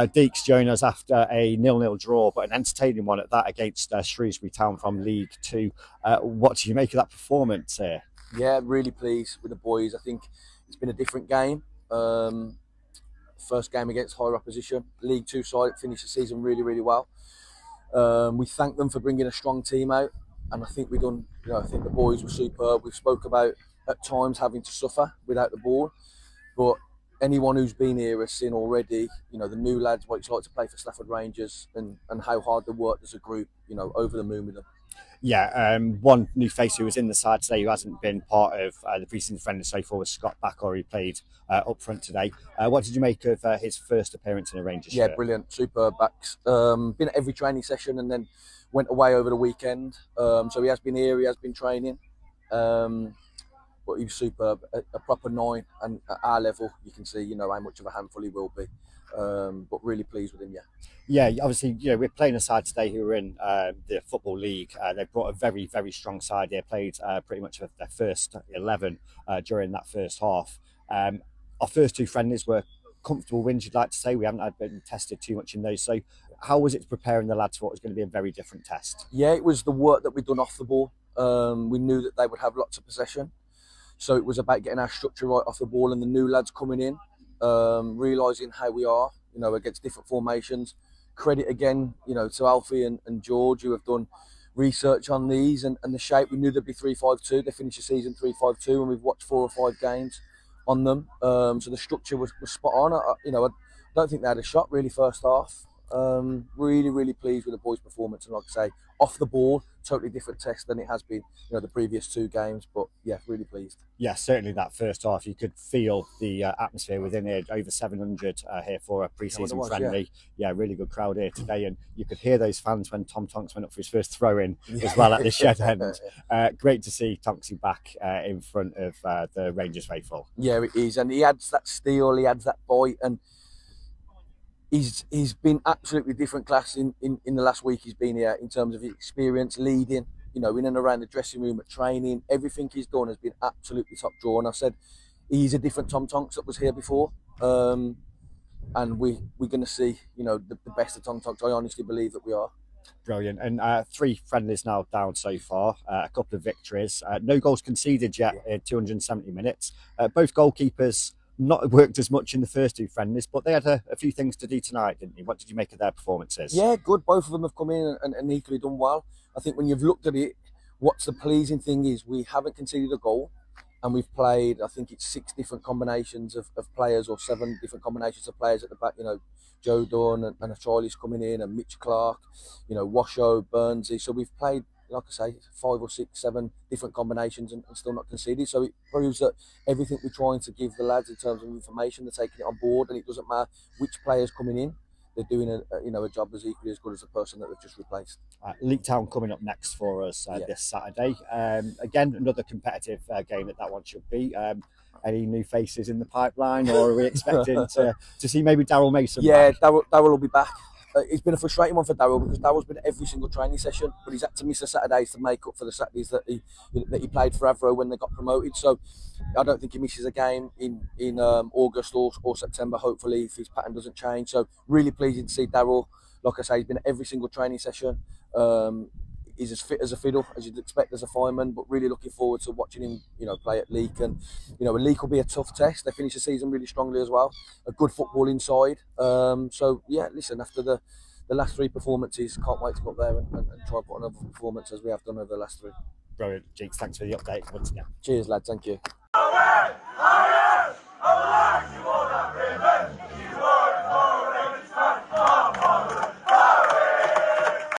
Deeks joined us after a 0-0 draw, but an entertaining one at that against Shrewsbury Town from League Two. What do you make of that performance here? Yeah, really pleased with the boys. I think it's been a different game. First game against higher opposition. League Two side finished the season really, really well. We thank them for bringing a strong team out, and I think we done. I think the boys were superb. We've spoke about at times having to suffer without the ball, but anyone who's been here has seen already. The new lads what it's like to play for Stafford Rangers and how hard they worked as a group. Over the moon with them. Yeah, one new face who was in the side today who hasn't been part of the pre-season friendly so far was Scott Backer, who played up front today. What did you make of his first appearance in a Rangers shirt? Yeah, brilliant, superb backs. Been at every training session and then went away over the weekend. So he has been here, he has been training. But he was superb, a proper 9, and at our level, you can see, how much of a handful he will be. But really pleased with him, yeah. Yeah, obviously, we're playing a side today who are in the Football League. They brought a very, very strong side here, played pretty much their first 11 during that first half. Our first 2 friendlies were comfortable wins, you'd like to say. We haven't been tested too much in those. So how was it preparing the lads for what was going to be a very different test? Yeah, it was the work that we'd done off the ball. We knew that they would have lots of possession. So it was about getting our structure right off the ball, and the new lads coming in, realising how we are, against different formations. Credit again, to Alfie and George, who have done research on these and the shape. We knew there'd be 3-5-2. They finished the season 3-5-2, and we've watched 4 or 5 games on them. So the structure was spot on. I don't think they had a shot really first half. Really, really pleased with the boys' performance, and like I say, off the ball, totally different test than it has been, the previous 2 games. But yeah, really pleased. Yeah, certainly that first half, you could feel the atmosphere within here. Over 700 here for a pre-season friendly. Yeah, really good crowd here today, and you could hear those fans when Tom Tonks went up for his first throw-in as well at the shed end. Great to see Tonksy back in front of the Rangers faithful. Yeah, it is, and he adds that steel, he adds that bite, and he's been absolutely different class in the last week he's been here in terms of his experience leading, in and around the dressing room, at training. Everything he's done has been absolutely top draw. And I said he's a different Tom Tonks that was here before. And we're going to see, the best of Tom Tonks. I honestly believe that we are. Brilliant. And 3 friendlies now down so far, a couple of victories. No goals conceded yet in 270 minutes. Both goalkeepers not worked as much in the first 2 friendlies, but they had a few things to do tonight, didn't they? What did you make of their performances? Yeah, good. Both of them have come in and equally done well. I think when you've looked at it, what's the pleasing thing is we haven't conceded a goal, and we've played, I think it's 6 different combinations of players, or 7 different combinations of players at the back. Joe Dunn and Charlie's coming in, and Mitch Clark, Washo, Burnsy. So we've played, like I say, 5 or 6, 7 different combinations and still not conceded. So it proves that everything we're trying to give the lads in terms of information, they're taking it on board, and it doesn't matter which player's coming in. They're doing a job as equally as good as the person that they've just replaced. League Town coming up next for us this Saturday. Again, another competitive game that one should be. Any new faces in the pipeline, or are we expecting to see maybe Daryl Mason? Yeah, Daryl will be back. It's been a frustrating one for Daryl, because Daryl's been at every single training session, but he's had to miss the Saturdays to make up for the Saturdays that he played for Avro when they got promoted. So I don't think he misses a game in August or September, hopefully, if his pattern doesn't change. So really pleasing to see Daryl. Like I say, he's been at every single training session. He's as fit as a fiddle, as you'd expect as a fireman, but really looking forward to watching him, play at Leek. And, Leek will be a tough test. They finish the season really strongly as well. A good football inside. So, yeah, listen, after the last 3 performances, can't wait to go up there and try and put another performance as we have done over the last 3. Brilliant, Jinx. Thanks for the update once again. Cheers, lad. Thank you.